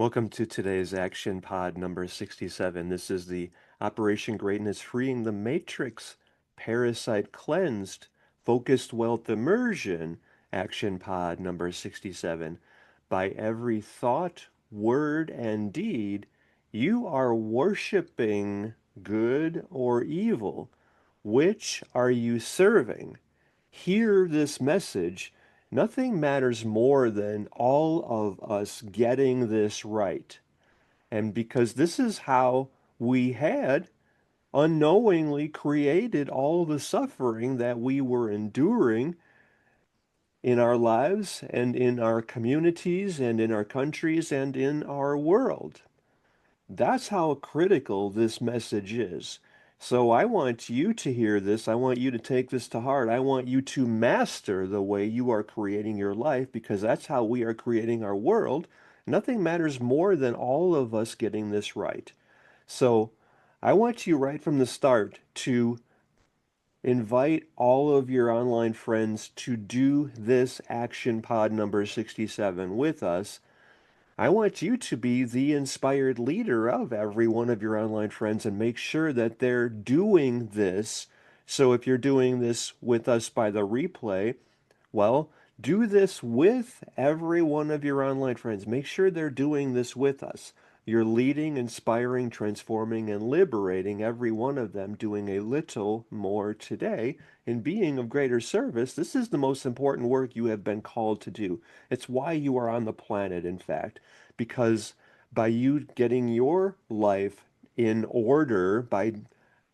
Welcome to today's Action Pod number 67. This is the Operation Greatness Freeing the Matrix Parasite Cleansed Focused Wealth Immersion Action Pod number 67. By every thought, word, and deed, you are worshiping good or evil. Which are you serving? Hear this message. Nothing matters more than all of us getting this right. And because this is how we had unknowingly created all the suffering that we were enduring in our lives and in our communities and in our countries and in our world. That's how critical this message is. So I want you to hear this. I want you to take this to heart. I want you to master the way you are creating your life because that's how we are creating our world. Nothing matters more than all of us getting this right. So I want you right from the start to invite all of your online friends to do this action pod number 67 with us. I want you to be the inspired leader of every one of your online friends and make sure that they're doing this. So if you're doing this with us by the replay, well, do this with every one of your online friends. Make sure they're doing this with us. You're leading, inspiring, transforming, and liberating every one of them, doing a little more today and being of greater service. This is the most important work you have been called to do. It's why you are on the planet, in fact, because by you getting your life in order, by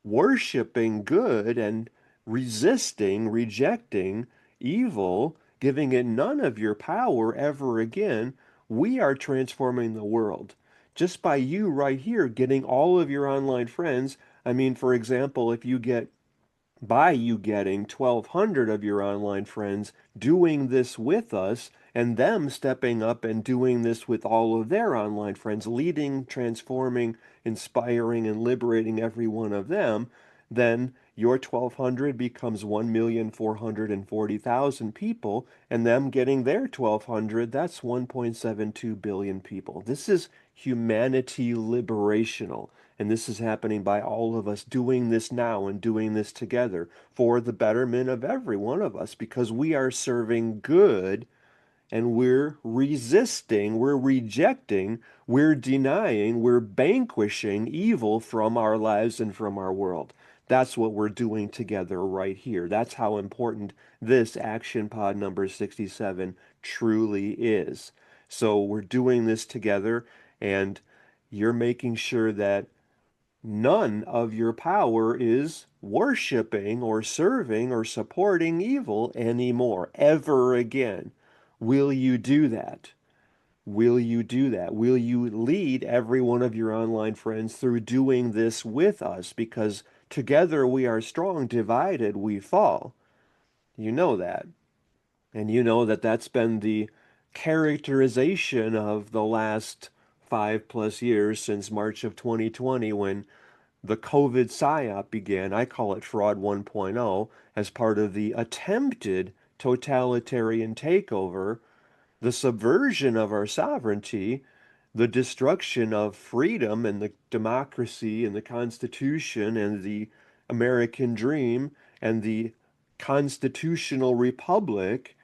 worshiping good and resisting, rejecting evil, giving it none of your power ever again, we are transforming the world. Just by you right here getting all of your online friends, I mean, for example, if you get by you getting 1,200 of your online friends doing this with us and them stepping up and doing this with all of their online friends, leading, transforming, inspiring, and liberating every one of them, then your 1,200 becomes 1,440,000 people, and them getting their 1,200, that's 1.72 billion people. This is humanity liberational. And this is happening by all of us doing this now and doing this together for the betterment of every one of us because we are serving good and we're resisting, we're rejecting, we're denying, we're vanquishing evil from our lives and from our world. That's what we're doing together right here. That's how important this Action Pod number 67 truly is. So we're doing this together, and you're making sure that none of your power is worshiping or serving or supporting evil anymore, ever again. Will you do that? Will you do that? Will you lead every one of your online friends through doing this with us? Because together we are strong, divided we fall. You know that. And you know that that's been the characterization of the last 5+ years since March of 2020 when the COVID psyop began. I call it Fraud 1.0 as part of the attempted totalitarian takeover, the subversion of our sovereignty, the destruction of freedom and the democracy and the Constitution and the American dream and the constitutional republic.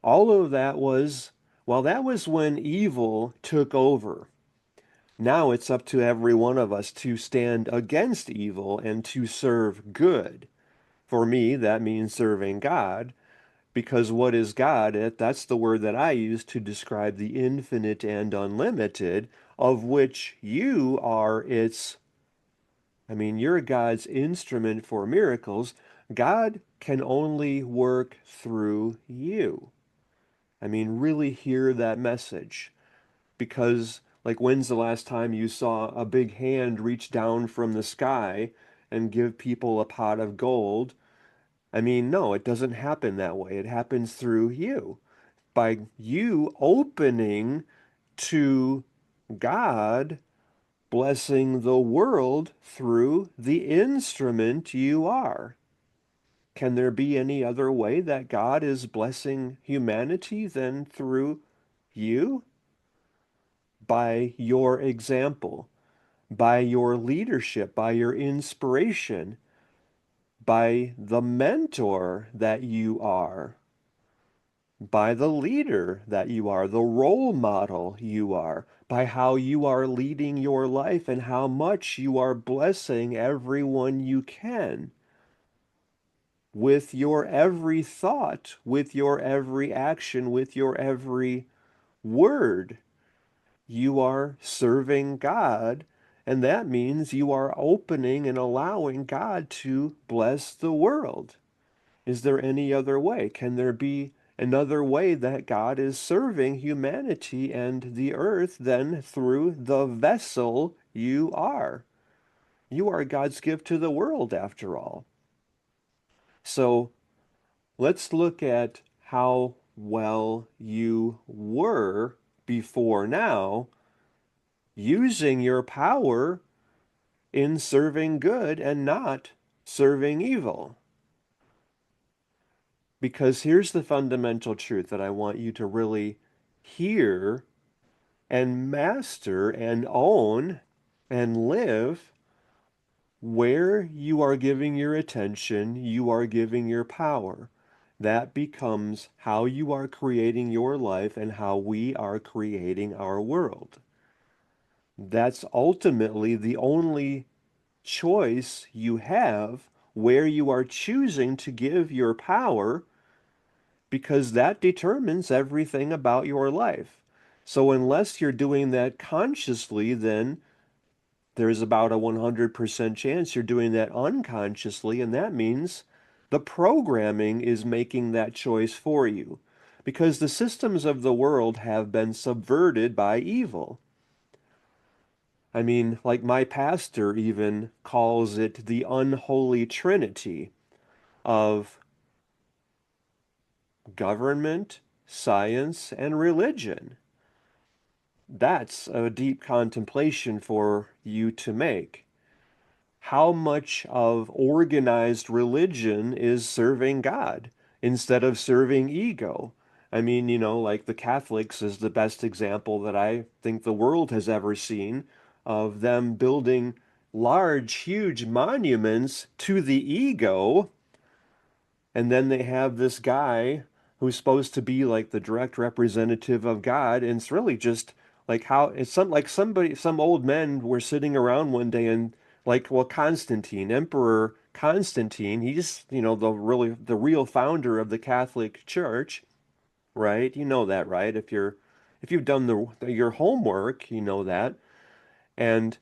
All of that was, well, that was when evil took over. Now it's up to every one of us to stand against evil and to serve good. For me, that means serving God, because what is God? That's the word that I use to describe the infinite and unlimited, of which you are its, I mean, you're God's instrument for miracles. God can only work through you. I mean, really hear that message. Because, like, when's the last time you saw a big hand reach down from the sky and give people a pot of gold? I mean, no, it doesn't happen that way. It happens through you. By you opening to God blessing the world through the instrument you are. Can there be any other way that God is blessing humanity than through you? by your example, by your leadership, by your inspiration, by the mentor that you are, by the leader that you are, the role model you are, by how you are leading your life and how much you are blessing everyone you can with your every thought, with your every action, with your every word. You are serving God, and that means you are opening and allowing God to bless the world. Is there any other way? Can there be another way that God is serving humanity and the earth than through the vessel you are? You are God's gift to the world, after all. So let's look at how well you were before now, using your power in serving good and not serving evil. Because here's the fundamental truth that I want you to really hear and master and own and live. Where you are giving your attention, you are giving your power. That becomes how you are creating your life and how we are creating our world. That's ultimately the only choice you have, where you are choosing to give your power, because that determines everything about your life. So unless you're doing that consciously, then there's about a 100% chance you're doing that unconsciously, and that means the programming is making that choice for you. Because the systems of the world have been subverted by evil. I mean, like my pastor even calls it the unholy trinity of government, science, and religion. That's a deep contemplation for you to make. How much of organized religion is serving God instead of serving ego? I mean, like the Catholics is the best example that I think the world has ever seen of them building large, huge monuments to the ego, and then they have this guy who's supposed to be like the direct representative of God, and it's really just like how it's some old men were sitting around one day and like, well, Constantine, Emperor Constantine, he's, the real founder of the Catholic Church, right? You know that, right? If you've done your homework, you know that. And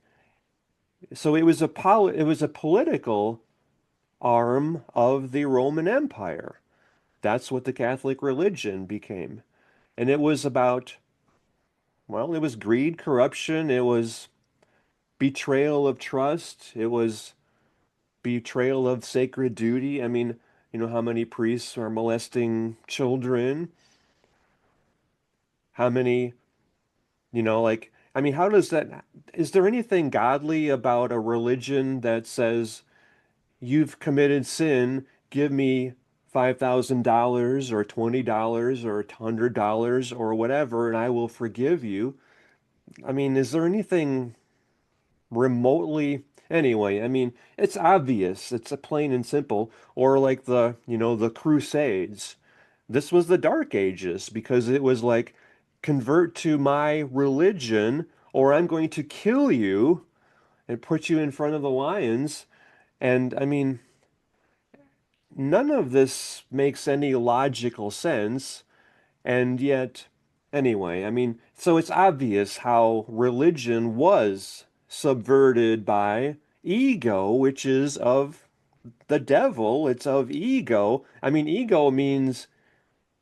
so it was a political arm of the Roman Empire. That's what the Catholic religion became. And it was about, well, it was greed, corruption, it was betrayal of trust, it was betrayal of sacred duty. I mean, you know how many priests are molesting children? How many, like, I mean, how does that, is there anything godly about a religion that says, you've committed sin, give me $5,000 or $20 or $100 or whatever, and I will forgive you? I mean, is there anything remotely anyway? I mean, it's obvious. It's a plain and simple. Or like the Crusades. This was the Dark Ages because it was like convert to my religion or I'm going to kill you and put you in front of the lions. And I mean, none of this makes any logical sense. And yet, anyway, I mean, so it's obvious how religion was subverted by ego, which is of the devil. It's of ego. I mean, ego means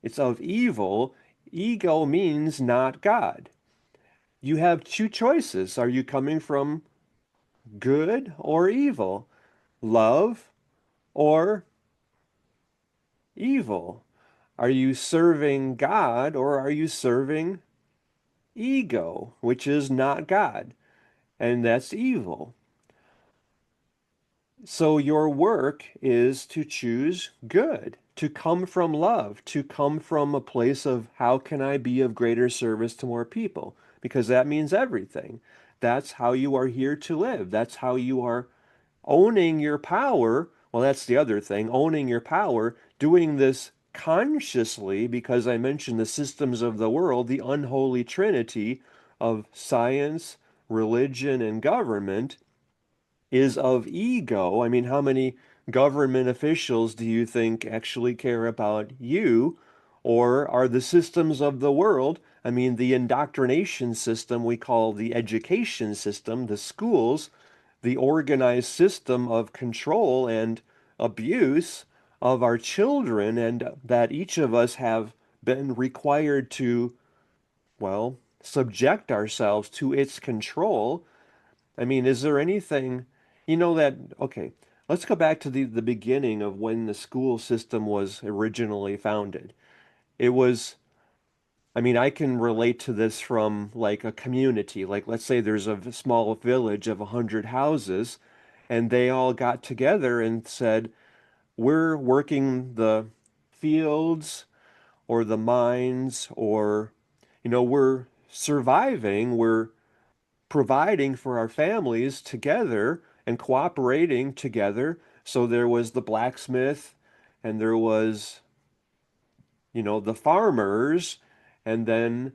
it's of evil. Ego means not God. You have two choices. Are you coming from good or evil? Love or evil? Are you serving God or are you serving ego, which is not God? And that's evil. So your work is to choose good, to come from love, to come from a place of how can I be of greater service to more people? because that means everything. That's how you are here to live. That's how you are owning your power. Well, that's the other thing, owning your power, doing this consciously, because I mentioned the systems of the world, the unholy trinity of science, religion, and government is of ego. I mean, how many government officials do you think actually care about you? Or are the systems of the world, I mean, the indoctrination system we call the education system, the schools, the organized system of control and abuse of our children, and that each of us have been required to, well, subject ourselves to its control. I mean, is there anything, okay, let's go back to the beginning of when the school system was originally founded. It was, I mean, I can relate to this from like a community. Like, let's say there's a small village of 100 houses, and they all got together and said, we're working the fields or the mines, or, we're surviving, we're providing for our families together and cooperating together. So there was the blacksmith, and there was, the farmers, and then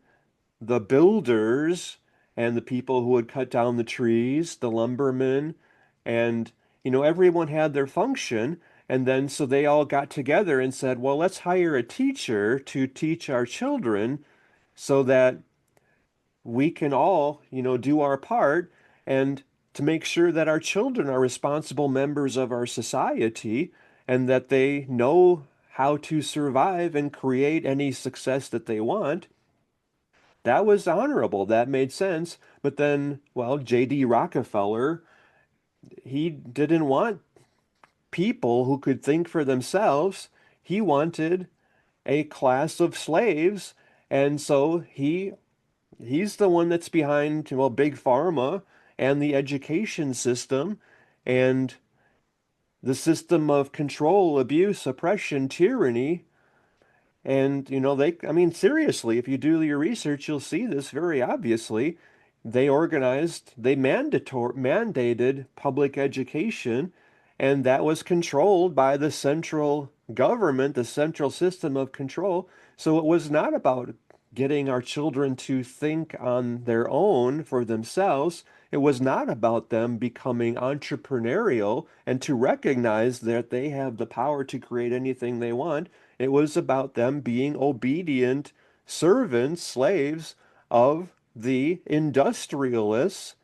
the builders, and the people who would cut down the trees, the lumbermen, and, everyone had their function. And then so they all got together and said, well, let's hire a teacher to teach our children so that we can all, do our part, and to make sure that our children are responsible members of our society, and that they know how to survive and create any success that they want. That was honorable. That made sense. But then, well, J.D. Rockefeller, he didn't want people who could think for themselves. He wanted a class of slaves. And so he's the one that's behind, well, Big Pharma and the education system and the system of control, abuse, oppression, tyranny. And, I mean, seriously, if you do your research, you'll see this very obviously. They mandated public education, and that was controlled by the central government, the central system of control. So it was not about getting our children to think on their own for themselves. It was not about them becoming entrepreneurial and to recognize that they have the power to create anything they want. It was about them being obedient servants, slaves of the industrialists,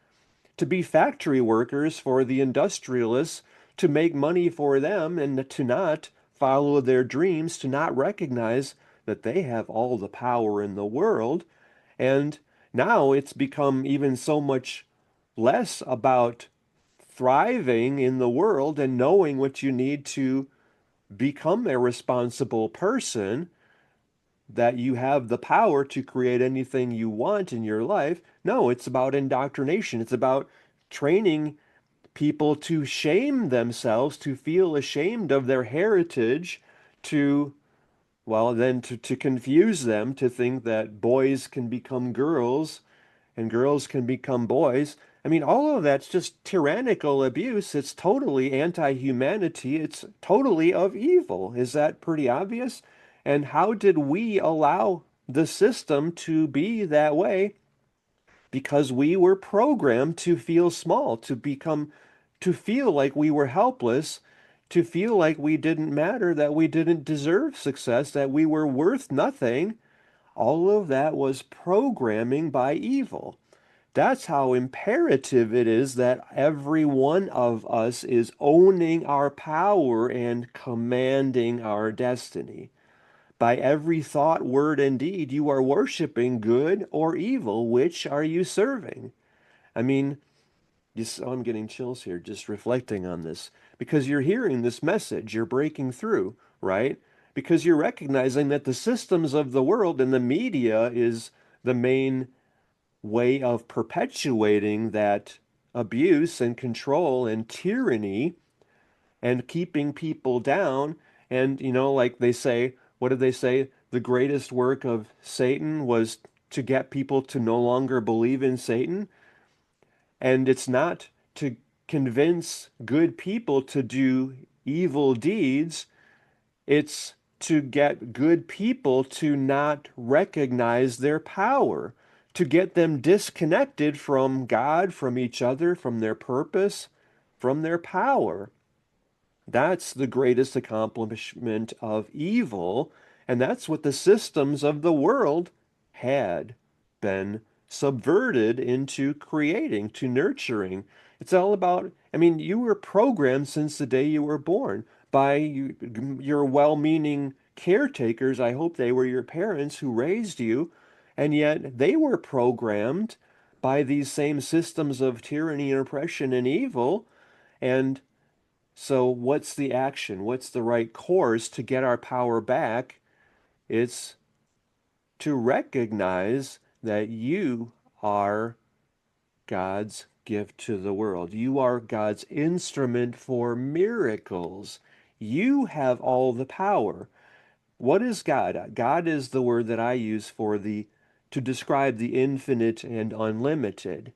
to be factory workers for the industrialists, to make money for them and to not follow their dreams, to not recognize that they have all the power in the world. And now it's become even so much less about thriving in the world and knowing what you need to become a responsible person, that you have the power to create anything you want in your life. No, it's about indoctrination. It's about training people to shame themselves, to feel ashamed of their heritage, to, well, then to confuse them, to think that boys can become girls and girls can become boys. I mean, all of that's just tyrannical abuse. It's totally anti-humanity. It's totally of evil. Is that pretty obvious? And how did we allow the system to be that way? Because we were programmed to feel small, to feel like we were helpless, to feel like we didn't matter, that we didn't deserve success, that we were worth nothing. All of that was programming by evil. That's how imperative it is that every one of us is owning our power and commanding our destiny. By every thought, word, and deed, you are worshiping good or evil. Which are you serving? I mean, I'm getting chills here just reflecting on this, because you're hearing this message, you're breaking through, right? Because you're recognizing that the systems of the world and the media is the main way of perpetuating that abuse and control and tyranny and keeping people down. And, like they say, what did they say? The greatest work of Satan was to get people to no longer believe in Satan, and it's not to convince good people to do evil deeds. It's to get good people to not recognize their power, to get them disconnected from God, from each other, from their purpose, from their power. That's the greatest accomplishment of evil, and that's what the systems of the world had been subverted into creating, to nurturing. It's all about, I mean, you were programmed since the day you were born by your well-meaning caretakers. I hope they were your parents who raised you, and yet they were programmed by these same systems of tyranny and oppression and evil. And so, what's the action? What's the right course to get our power back? It's to recognize that you are God's gift to the world. You are God's instrument for miracles. You have all the power. What is God? God is the word that I use to describe the infinite and unlimited,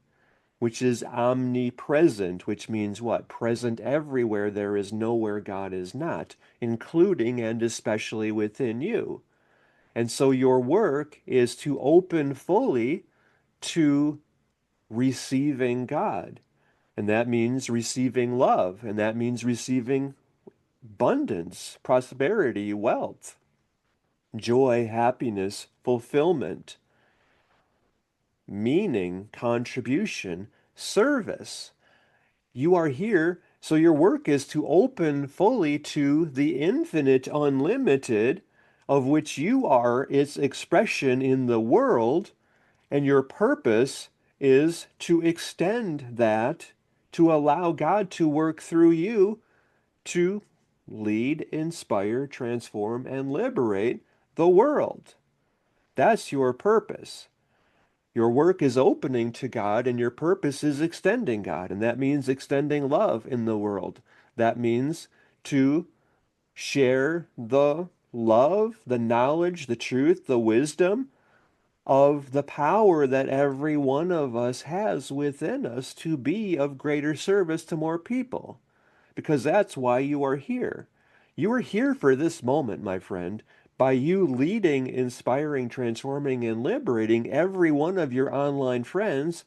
which is omnipresent, which means what? Present everywhere. There is nowhere God is not, including and especially within you. And so your work is to open fully to receiving God. And that means receiving love, and that means receiving abundance, prosperity, wealth, joy, happiness, fulfillment, meaning, contribution, service. You are here, so your work is to open fully to the infinite, unlimited, of which you are its expression in the world, and your purpose is to extend that, to allow God to work through you to lead, inspire, transform, and liberate the world. That's your purpose. Your work is opening to God, and your purpose is extending God. And that means extending love in the world. That means to share the love, the knowledge, the truth, the wisdom of the power that every one of us has within us to be of greater service to more people. Because that's why you are here. You are here for this moment, my friend. By you leading, inspiring, transforming, and liberating every one of your online friends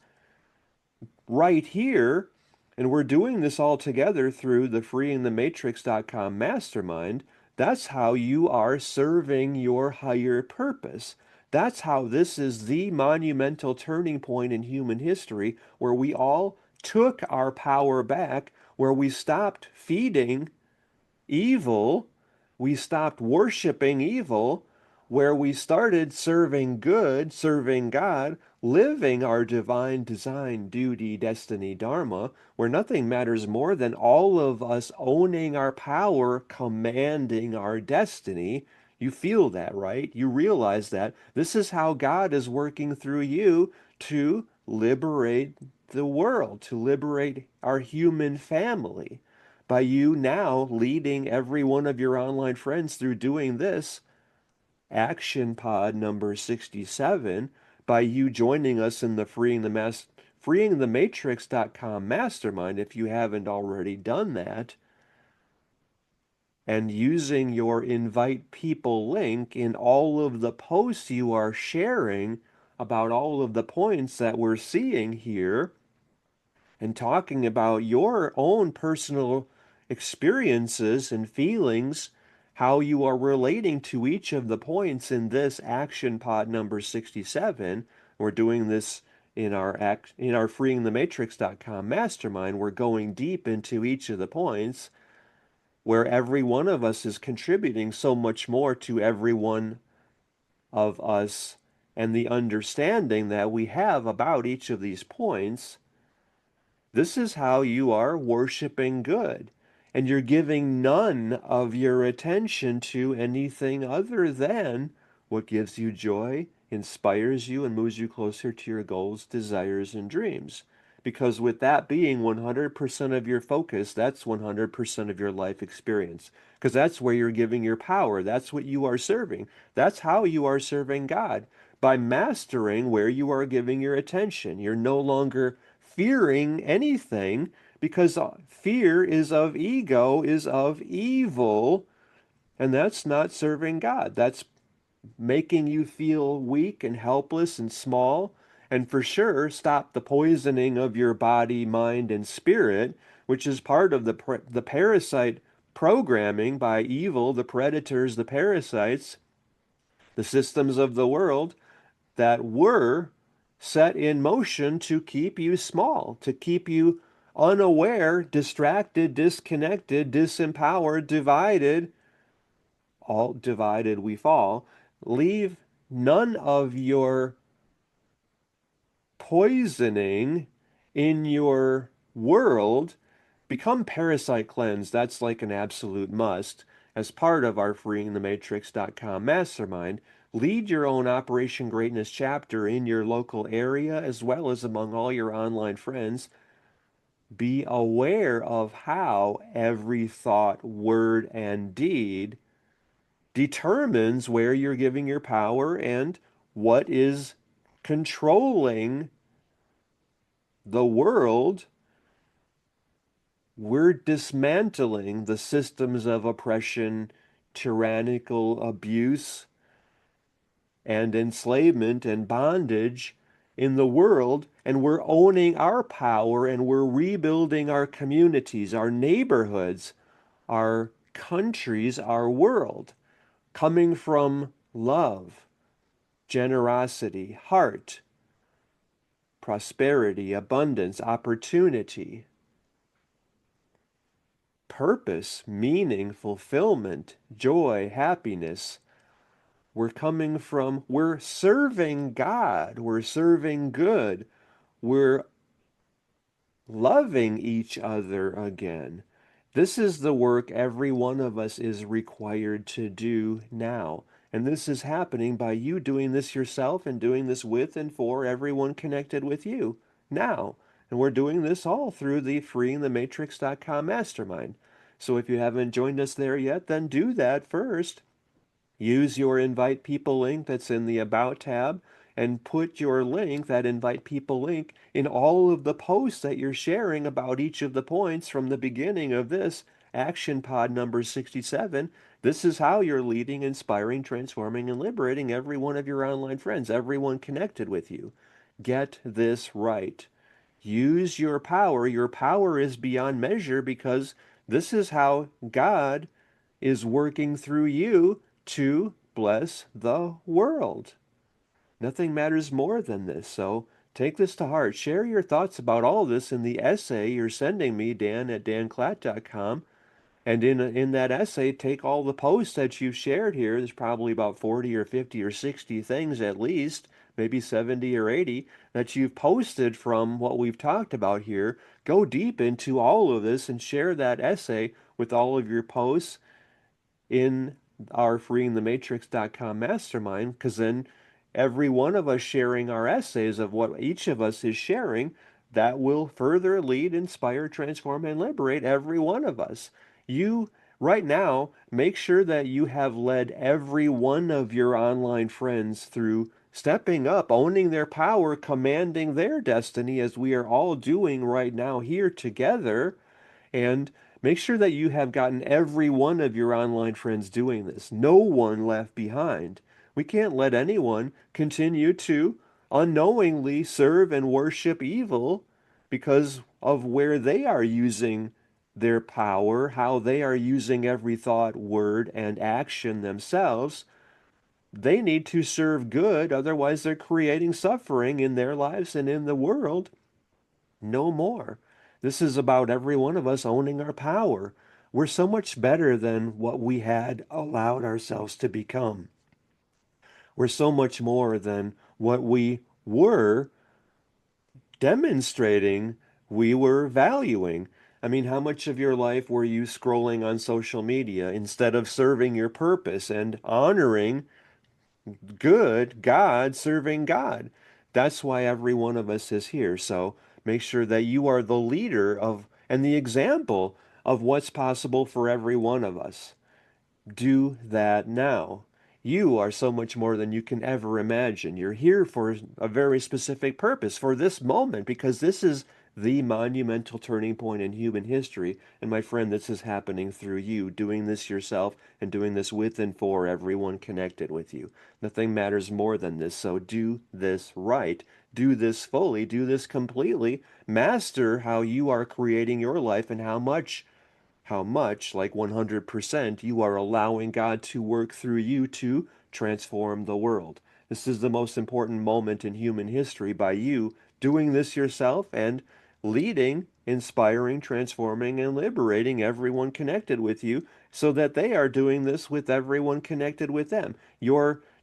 right here. And we're doing this all together through the freeingthematrix.com mastermind. That's how you are serving your higher purpose. That's how this is the monumental turning point in human history where we all took our power back, where we stopped feeding evil, we stopped worshiping evil, where we started serving good, serving God, living our divine design, duty, destiny, dharma, where nothing matters more than all of us owning our power, commanding our destiny. You feel that, right? You realize that this is how God is working through you to liberate the world, to liberate our human family by you now leading every one of your online friends through doing this action pod number 67, by you joining us in the freeingthematrix.com mastermind if you haven't already done that, and using your invite people link in all of the posts you are sharing about all of the points that we're seeing here, and talking about your own personal experiences and feelings, how you are relating to each of the points in this action pod number 67. We're doing this in our freeingthematrix.com mastermind. We're going deep into each of the points where every one of us is contributing so much more to every one of us, and the understanding that we have about each of these points. This is how you are worshiping good. And you're giving none of your attention to anything other than what gives you joy, inspires you, and moves you closer to your goals, desires, and dreams. Because with that being 100% of your focus, that's 100% of your life experience. Because that's where you're giving your power. That's what you are serving. That's how you are serving God. by mastering where you are giving your attention. You're no longer fearing anything because fear is of ego, is of evil, and that's not serving God. That's making you feel weak and helpless and small. And for sure, stop the poisoning of your body, mind, and spirit, which is part of the parasite programming by evil, the predators, the parasites, the systems of the world that were set in motion to keep you small, to keep you unaware, distracted, disconnected, disempowered, divided. All divided we fall. Leave none of your poisoning in your world. Become parasite cleansed. That's like an absolute must. As part of our freeingthematrix.com mastermind, lead your own Operation Greatness chapter in your local area as well as among all your online friends. Be aware of how every thought, word, and deed determines where you're giving your power and what is controlling the world. We're dismantling the systems of oppression, tyrannical abuse, and enslavement and bondage in the world, and we're owning our power and we're rebuilding our communities, our neighborhoods, our countries, our world, coming from love, generosity, heart, prosperity, abundance, opportunity, purpose, meaning, fulfillment, joy, happiness. We're serving God, we're serving good, we're loving each other again. This is the work every one of us is required to do now. And this is happening by you doing this yourself and doing this with and for everyone connected with you now. And we're doing this all through the freeingthematrix.com mastermind. So if you haven't joined us there yet, then do that first. Use your invite people link that's in the about tab and put your link, that invite people link, in all of the posts that you're sharing about each of the points from the beginning of this action pod number 67. This is how you're leading, inspiring, transforming, and liberating every one of your online friends, everyone connected with you. Get this right. Use your power. Your power is beyond measure because this is how God is working through you to bless the world. Nothing matters more than this. So take this to heart. Share your thoughts about all this in the essay you're sending me, dan@danclatt.com. And in that essay, take all the posts that you've shared here. There's probably about 40 or 50 or 60 things at least, maybe 70 or 80 that you've posted from what we've talked about here. Go deep into all of this and share that essay with all of your posts in our freeingthematrix.com mastermind, because then every one of us sharing our essays of what each of us is sharing, that will further lead, inspire, transform, and liberate every one of us. You, right now, make sure that you have led every one of your online friends through stepping up, owning their power, commanding their destiny, as we are all doing right now here together. And make sure that you have gotten every one of your online friends doing this. No one left behind. We can't let anyone continue to unknowingly serve and worship evil because of where they are using their power, how they are using every thought, word, and action themselves. They need to serve good, otherwise, they're creating suffering in their lives and in the world. No more. This is about every one of us owning our power. We're so much better than what we had allowed ourselves to become. We're so much more than what we were demonstrating we were valuing. I mean, how much of your life were you scrolling on social media instead of serving your purpose and honoring good God, serving God? That's why every one of us is here. So make sure that you are the leader of and the example of what's possible for every one of us. Do that now. You are so much more than you can ever imagine. You're here for a very specific purpose, for this moment, because this is the monumental turning point in human history. And my friend, this is happening through you, doing this yourself and doing this with and for everyone connected with you. Nothing matters more than this. So do this right. Do this fully. Do this completely. Master how you are creating your life and how much, like 100%, you are allowing God to work through you to transform the world. This is the most important moment in human history by you doing this yourself and leading, inspiring, transforming, and liberating everyone connected with you so that they are doing this with everyone connected with them.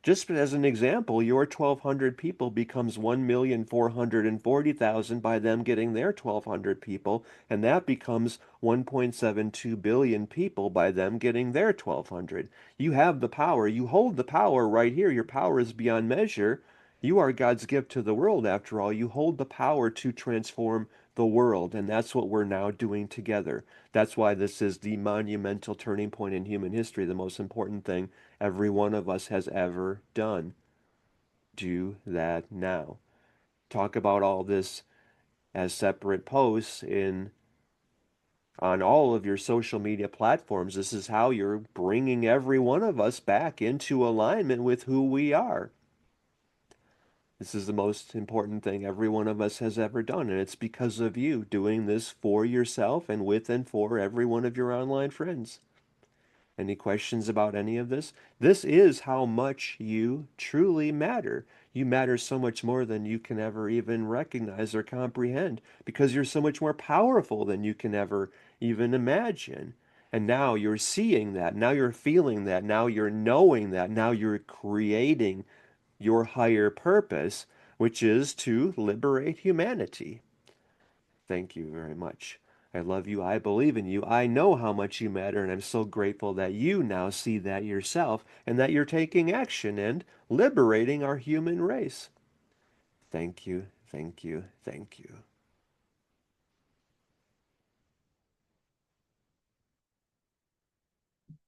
Just as an example, your 1,200 people becomes 1,440,000 by them getting their 1,200 people, and that becomes 1.72 billion people by them getting their 1,200. You have the power. You hold the power right here. Your power is beyond measure. You are God's gift to the world, after all. You hold the power to transform the world, and that's what we're now doing together. That's why this is the monumental turning point in human history, the most important thing every one of us has ever done. Do that now. Talk about all this as separate posts in on all of your social media platforms. This is how you're bringing every one of us back into alignment with who we are. This is the most important thing every one of us has ever done, and it's because of you doing this for yourself and with and for every one of your online friends. Any questions about any of this? This is how much you truly matter. You matter so much more than you can ever even recognize or comprehend because you're so much more powerful than you can ever even imagine. And now you're seeing that. Now you're feeling that. Now you're knowing that. Now you're creating your higher purpose, which is to liberate humanity. Thank you very much. I love you. I believe in you. I know how much you matter, and I'm so grateful that you now see that yourself and that you're taking action and liberating our human race. Thank you, thank you, thank you.